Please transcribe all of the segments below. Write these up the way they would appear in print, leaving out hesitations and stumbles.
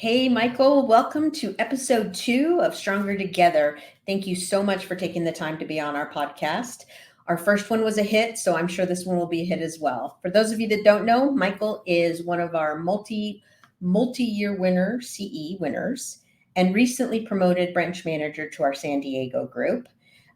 Hey, Michael, welcome to episode 2 of Stronger Together. Thank you so much for taking the time to be on our podcast. Our first one was a hit, so I'm sure this one will be a hit as well. For those of you that don't know, Michael is one of our multi-year winner, CE winners, and recently promoted branch manager to our San Diego group.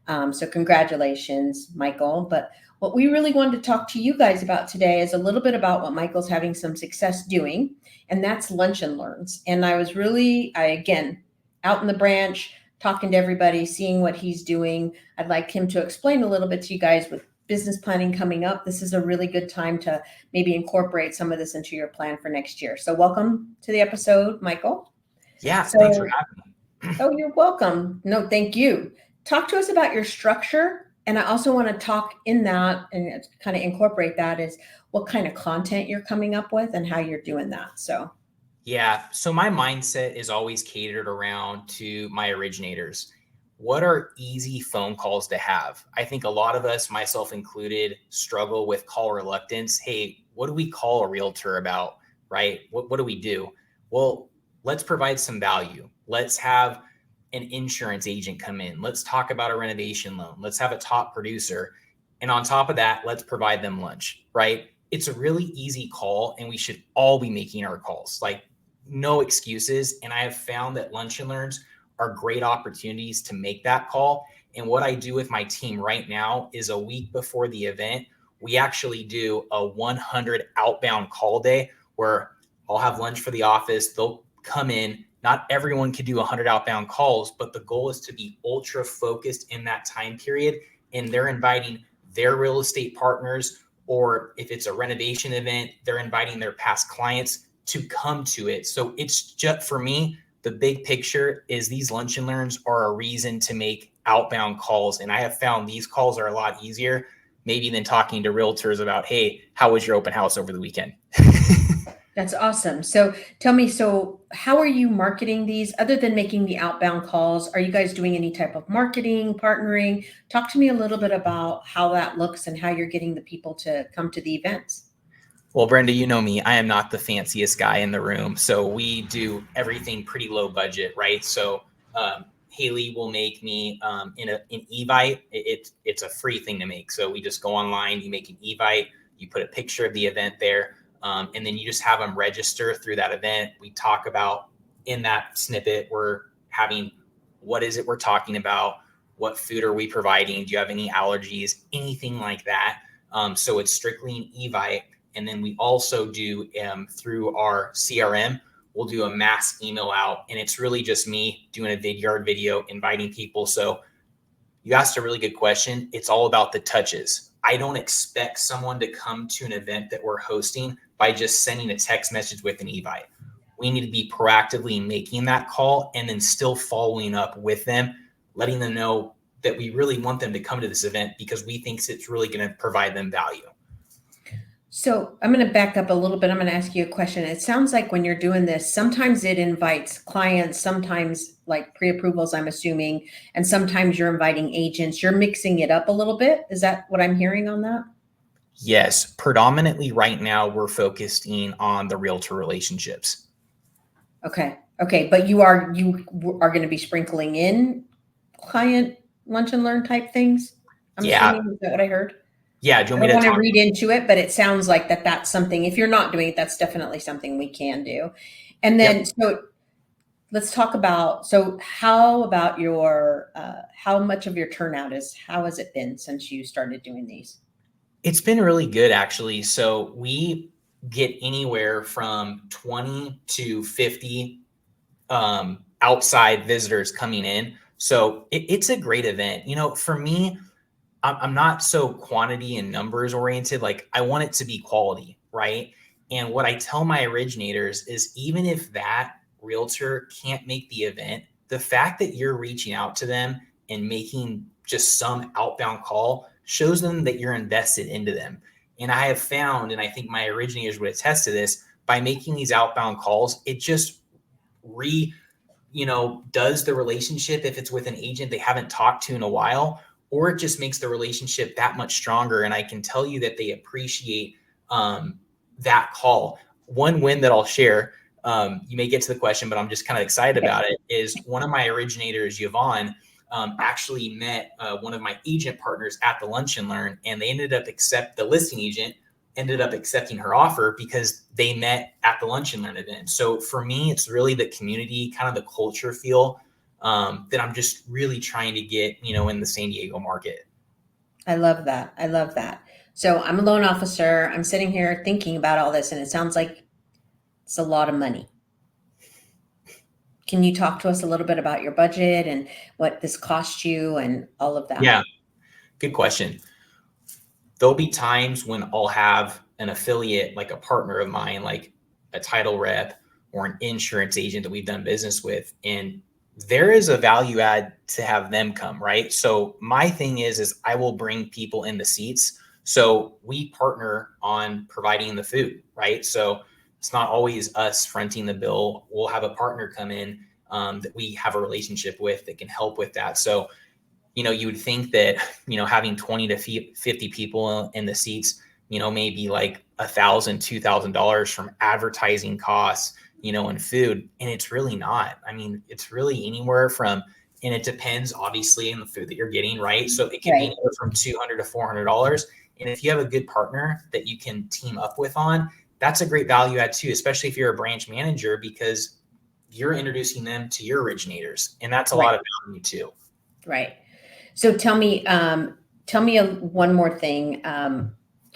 So congratulations, Michael. But what we really wanted to talk to you guys about today is a little bit about what Michael's having some success doing, and that's lunch and learns. And again, out in the branch, talking to everybody, seeing what he's doing. I'd like him to explain a little bit to you guys with business planning coming up. This is a really good time to maybe incorporate some of this into your plan for next year. So welcome to the episode, Michael. Yeah, thanks for having me. Oh, you're welcome. No, thank you. Talk to us about your structure. And I also want to talk in that and kind of incorporate that is what kind of content you're coming up with and how you're doing that. So my mindset is always catered around to my originators. What are easy phone calls to have? I think a lot of us, myself included, struggle with call reluctance. Hey, what do we call a realtor about, right? What do we do? Well, let's provide some value. Let's have an insurance agent come in. Let's talk about a renovation loan. Let's have a top producer. And on top of that, let's provide them lunch, right? It's a really easy call and we should all be making our calls, like no excuses. And I have found that lunch and learns are great opportunities to make that call. And what I do with my team right now is a week before the event, we actually do a 100 outbound call day where I'll have lunch for the office. They'll come in. Not everyone can do 100 outbound calls, but the goal is to be ultra focused in that time period. And they're inviting their real estate partners, or if it's a renovation event, they're inviting their past clients to come to it. So it's just, for me, the big picture is these lunch and learns are a reason to make outbound calls. And I have found these calls are a lot easier maybe than talking to realtors about, hey, how was your open house over the weekend? That's awesome. So tell me, how are you marketing these other than making the outbound calls? Are you guys doing any type of marketing, partnering? Talk to me a little bit about how that looks and how you're getting the people to come to the events. Well, Brenda, you know me, I am not the fanciest guy in the room. So we do everything pretty low budget, right? So Haley will make me an Evite. It's a free thing to make. So we just go online, you make an Evite, you put a picture of the event there, and then you just have them register through that event. We talk about in that snippet, we're having, what is it we're talking about? What food are we providing? Do you have any allergies? Anything like that. So it's strictly an Evite. And then we also do through our CRM, we'll do a mass email out. And it's really just me doing a Vidyard video, inviting people. So you asked a really good question. It's all about the touches. I don't expect someone to come to an event that we're hosting by just sending a text message with an Evite. We need to be proactively making that call and then still following up with them, letting them know that we really want them to come to this event because we think it's really going to provide them value. So I'm going to back up a little bit. I'm going to ask you a question. It sounds like when you're doing this, sometimes it invites clients, sometimes like pre-approvals, I'm assuming, and sometimes you're inviting agents. You're mixing it up a little bit. Is that what I'm hearing on that? Yes. Predominantly right now, we're focusing on the realtor relationships. Okay. But you are going to be sprinkling in client lunch and learn type things? I'm assuming, is that what I heard? Yeah. Do you want I me don't to want to read into it, but it sounds like that's something, if you're not doing it, that's definitely something we can do. And then, So let's talk about, how about how much of your turnout how has it been since you started doing these? It's been really good, actually. So we get anywhere from 20 to 50 outside visitors coming in. So it's a great event. You know, for me, I'm not so quantity and numbers oriented. Like I want it to be quality, right? And what I tell my originators is even if that realtor can't make the event, the fact that you're reaching out to them and making just some outbound call shows them that you're invested into them. And I have found, and I think my originators would attest to this, by making these outbound calls, it just does the relationship, if it's with an agent they haven't talked to in a while, or it just makes the relationship that much stronger. And I can tell you that they appreciate that call. One win that I'll share, you may get to the question, but I'm just kind of excited about it, is one of my originators, Yvonne, actually met one of my agent partners at the Lunch and Learn, and they the listing agent ended up accepting her offer because they met at the Lunch and Learn event. So for me, it's really the community, kind of the culture feel that I'm just really trying to get, in the San Diego market. I love that. I love that. So I'm a loan officer. I'm sitting here thinking about all this, and it sounds like it's a lot of money. Can you talk to us a little bit about your budget and what this cost you and all of that? Yeah, good question. There'll be times when I'll have an affiliate, like a partner of mine, like a title rep or an insurance agent that we've done business with, and there is a value add to have them come, right? So my thing is I will bring people in the seats. So we partner on providing the food, right? So it's not always us fronting the bill. We'll have a partner come in that we have a relationship with that can help with that. So, you would think that, having 20 to 50 people in the seats, maybe like $1,000, $2,000 from advertising costs, and food. And it's really not. I mean, it's really anywhere from, and it depends obviously on the food that you're getting, right? So it can be anywhere from $200 to $400. And if you have a good partner that you can team up with on, that's a great value add too, especially if you're a branch manager, because you're introducing them to your originators. And that's a lot of value too. Right. So tell me one more thing.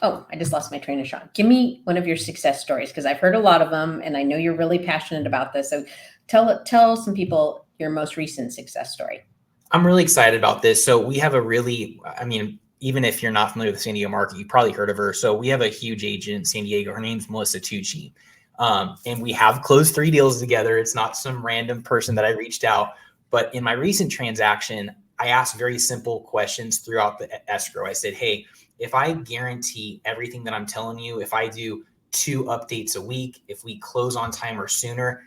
I just lost my train of thought. Give me one of your success stories, because I've heard a lot of them and I know you're really passionate about this. So tell some people your most recent success story. I'm really excited about this. So we have even if you're not familiar with the San Diego market, you probably heard of her. So we have a huge agent in San Diego. Her name's Melissa Tucci. And we have closed 3 deals together. It's not some random person that I reached out. But in my recent transaction, I asked very simple questions throughout the escrow. I said, hey, if I guarantee everything that I'm telling you, if I do 2 updates a week, if we close on time or sooner,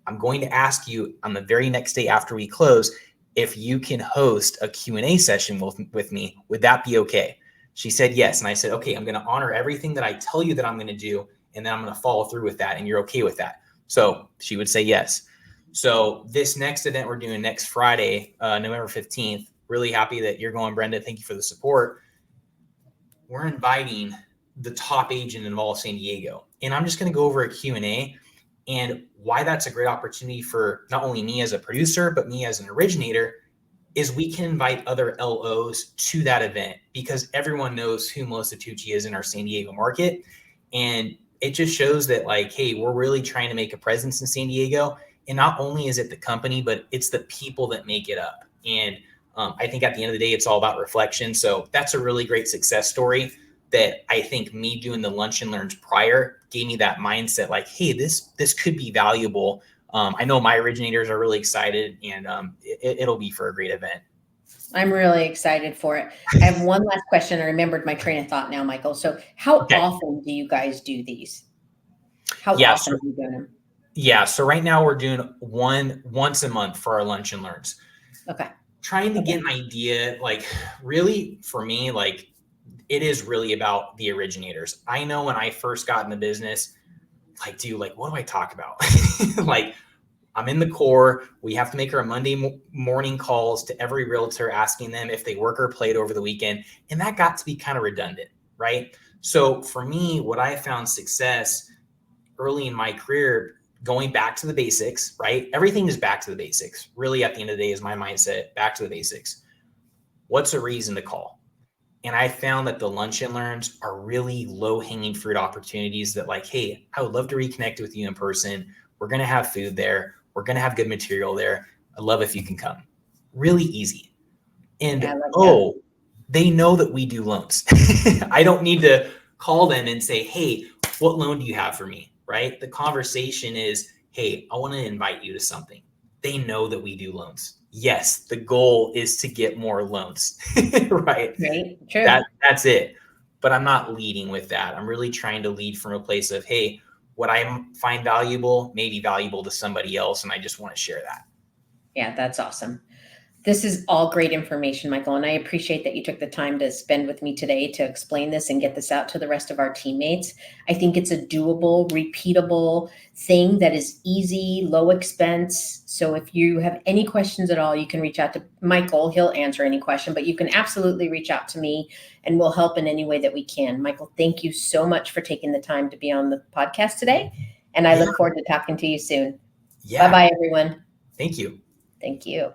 I'm going to ask you on the very next day after we close, if you can host a Q&A session with me, would that be okay? She said yes. And I said, okay, I'm going to honor everything that I tell you that I'm going to do. And then I'm going to follow through with that. And you're okay with that? So she would say yes. So this next event we're doing next Friday, November 15th, really happy that you're going, Brenda. Thank you for the support. We're inviting the top agent in all of San Diego. And I'm just going to go over a Q&A and why that's a great opportunity for not only me as a producer, but me as an originator, is we can invite other LOs to that event because everyone knows who Melissa Tucci is in our San Diego market. And it just shows that, like, hey, we're really trying to make a presence in San Diego. And not only is it the company, but it's the people that make it up. And I think at the end of the day, it's all about reflection. So that's a really great success story that I think me doing the Lunch and Learns prior gave me that mindset, like, hey, this could be valuable. I know my originators are really excited, and it'll be for a great event. I'm really excited for it. I have one last question. I remembered my train of thought now, Michael. So how often do you guys do these? How often are you doing them? Yeah. So right now we're doing once a month for our Lunch and Learns. Okay. Trying to get an idea, like, really for me, like, it is really about the originators. I know when I first got in the business, like, dude, like, what do I talk about? Like, I'm in the core. We have to make our Monday morning calls to every realtor, asking them if they work or played over the weekend. And that got to be kind of redundant, right? So for me, what I found success early in my career, going back to the basics, right? Everything is back to the basics. Really, at the end of the day, is my mindset, back to the basics. What's a reason to call? And I found that the Lunch and Learns are really low-hanging fruit opportunities that, like, hey, I would love to reconnect with you in person. We're going to have food there. We're going to have good material there. I'd love if you can come. Really easy. And, they know that we do loans. I don't need to call them and say, hey, what loan do you have for me, right? The conversation is, hey, I want to invite you to something. They know that we do loans. Yes, the goal is to get more loans, right? Right. True. That's it. But I'm not leading with that. I'm really trying to lead from a place of, hey, what I find valuable may be valuable to somebody else, and I just want to share that. Yeah, that's awesome. This is all great information, Michael, and I appreciate that you took the time to spend with me today to explain this and get this out to the rest of our teammates. I think it's a doable, repeatable thing that is easy, low expense. So if you have any questions at all, you can reach out to Michael. He'll answer any question, but you can absolutely reach out to me and we'll help in any way that we can. Michael, thank you so much for taking the time to be on the podcast today, and I look forward to talking to you soon. Yeah. Bye-bye, everyone. Thank you. Thank you.